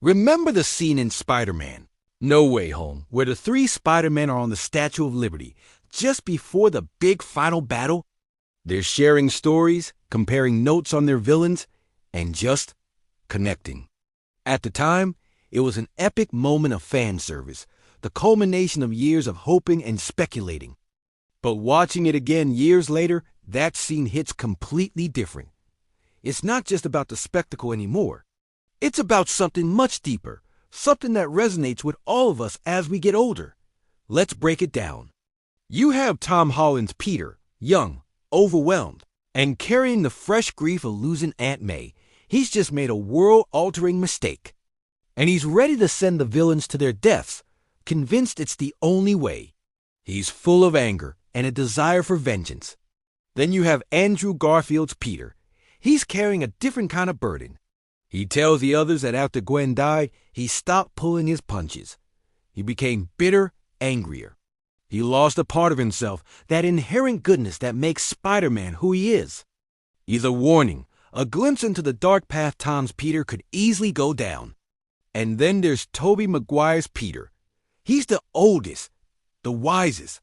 Remember the scene in Spider-Man: No Way Home, where the three Spider-Men are on the Statue of Liberty just before the big final battle? They're sharing stories, comparing notes on their villains, and just connecting. At the time, it was an epic moment of fan service, the culmination of years of hoping and speculating. But watching it again years later, that scene hits completely different. It's not just about the spectacle anymore. It's about something much deeper, something that resonates with all of us as we get older. Let's break it down. You have Tom Holland's Peter, young, overwhelmed, and carrying the fresh grief of losing Aunt May. He's just made a world-altering mistake. And he's ready to send the villains to their deaths, convinced it's the only way. He's full of anger and a desire for vengeance. Then you have Andrew Garfield's Peter. He's carrying a different kind of burden. He tells the others that after Gwen died, he stopped pulling his punches. He became bitter, angrier. He lost a part of himself, that inherent goodness that makes Spider-Man who he is. He's a warning, a glimpse into the dark path Tom's Peter could easily go down. And then there's Tobey Maguire's Peter. He's the oldest, the wisest.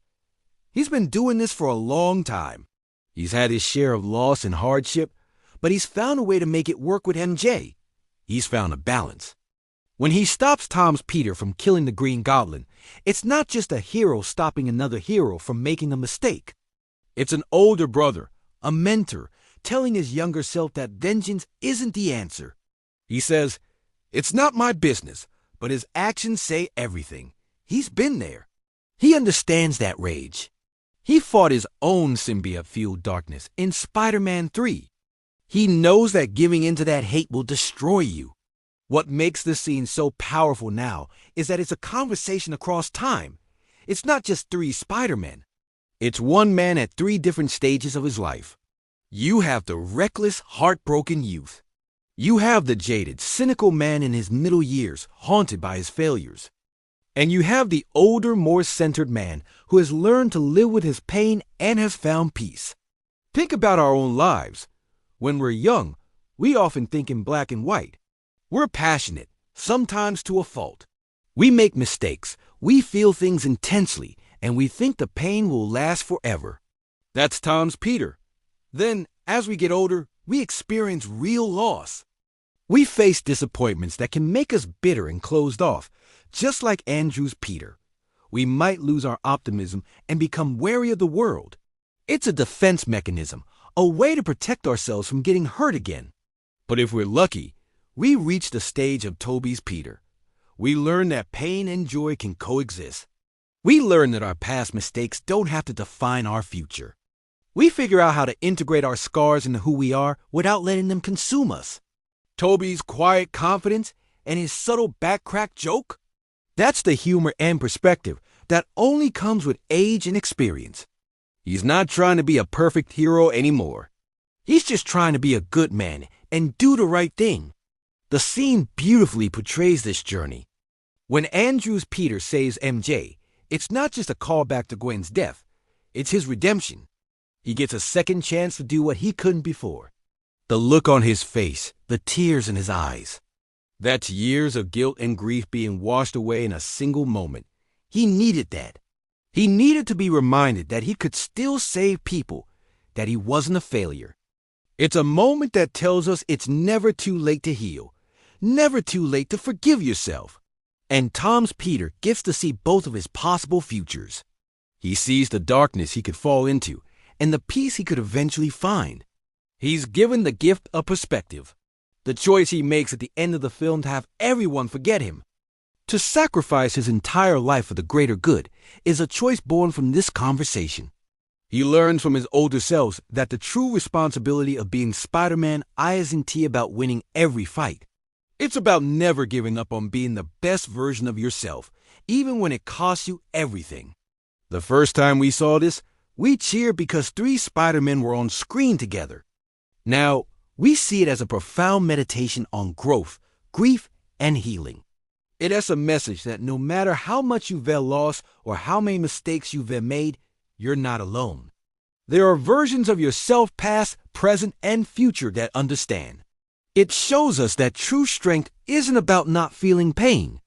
He's been doing this for a long time. He's had his share of loss and hardship, but he's found a way to make it work with MJ. He's found a balance. When he stops Tom's Peter from killing the Green Goblin, it's not just a hero stopping another hero from making a mistake. It's an older brother, a mentor, telling his younger self that vengeance isn't the answer. He says, "It's not my business," but his actions say everything. He's been there. He understands that rage. He fought his own symbiote-fueled darkness in Spider-Man 3. He knows that giving into that hate will destroy you. What makes this scene so powerful now is that it's a conversation across time. It's not just three Spider-Men. It's one man at three different stages of his life. You have the reckless, heartbroken youth. You have the jaded, cynical man in his middle years, haunted by his failures. And you have the older, more centered man who has learned to live with his pain and has found peace. Think about our own lives. When we're young, we often think in black and white. We're passionate, sometimes to a fault. We make mistakes, we feel things intensely, and we think the pain will last forever. That's Tom's Peter. Then, as we get older, we experience real loss. We face disappointments that can make us bitter and closed off, just like Andrew's Peter. We might lose our optimism and become wary of the world. It's a defense mechanism, a way to protect ourselves from getting hurt again. But if we're lucky, we reach the stage of Tobey's Peter. We learn that pain and joy can coexist. We learn that our past mistakes don't have to define our future. We figure out how to integrate our scars into who we are without letting them consume us. Tobey's quiet confidence and his subtle backcrack joke? That's the humor and perspective that only comes with age and experience. He's not trying to be a perfect hero anymore. He's just trying to be a good man and do the right thing. The scene beautifully portrays this journey. When Andrew's Peter saves MJ, it's not just a callback to Gwen's death. It's his redemption. He gets a second chance to do what he couldn't before. The look on his face, the tears in his eyes. That's years of guilt and grief being washed away in a single moment. He needed that. He needed to be reminded that he could still save people, that he wasn't a failure. It's a moment that tells us it's never too late to heal, never too late to forgive yourself. And Tom's Peter gets to see both of his possible futures. He sees the darkness he could fall into and the peace he could eventually find. He's given the gift of perspective. The choice he makes at the end of the film to have everyone forget him, to sacrifice his entire life for the greater good, is a choice born from this conversation. He learns from his older selves that the true responsibility of being Spider-Man isn't about winning every fight. It's about never giving up on being the best version of yourself, even when it costs you everything. The first time we saw this, we cheered because three Spider-Men were on screen together. Now, we see it as a profound meditation on growth, grief, and healing. It has a message that no matter how much you've lost or how many mistakes you've made, you're not alone. There are versions of yourself past, present, and future that understand. It shows us that true strength isn't about not feeling pain.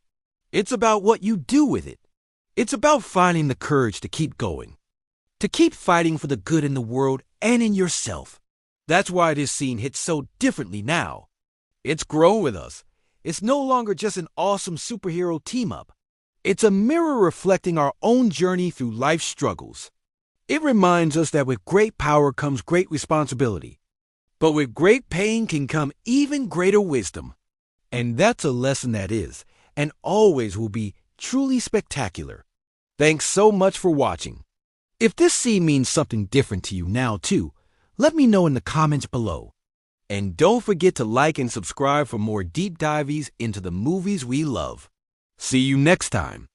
It's about what you do with it. It's about finding the courage to keep going, to keep fighting for the good in the world and in yourself. That's why this scene hits so differently now. It's grown with us. It's no longer just an awesome superhero team-up. It's a mirror reflecting our own journey through life's struggles. It reminds us that with great power comes great responsibility. But with great pain can come even greater wisdom. And that's a lesson that is, and always will be, truly spectacular. Thanks so much for watching. If this scene means something different to you now too, let me know in the comments below. And don't forget to like and subscribe for more deep dives into the movies we love. See you next time.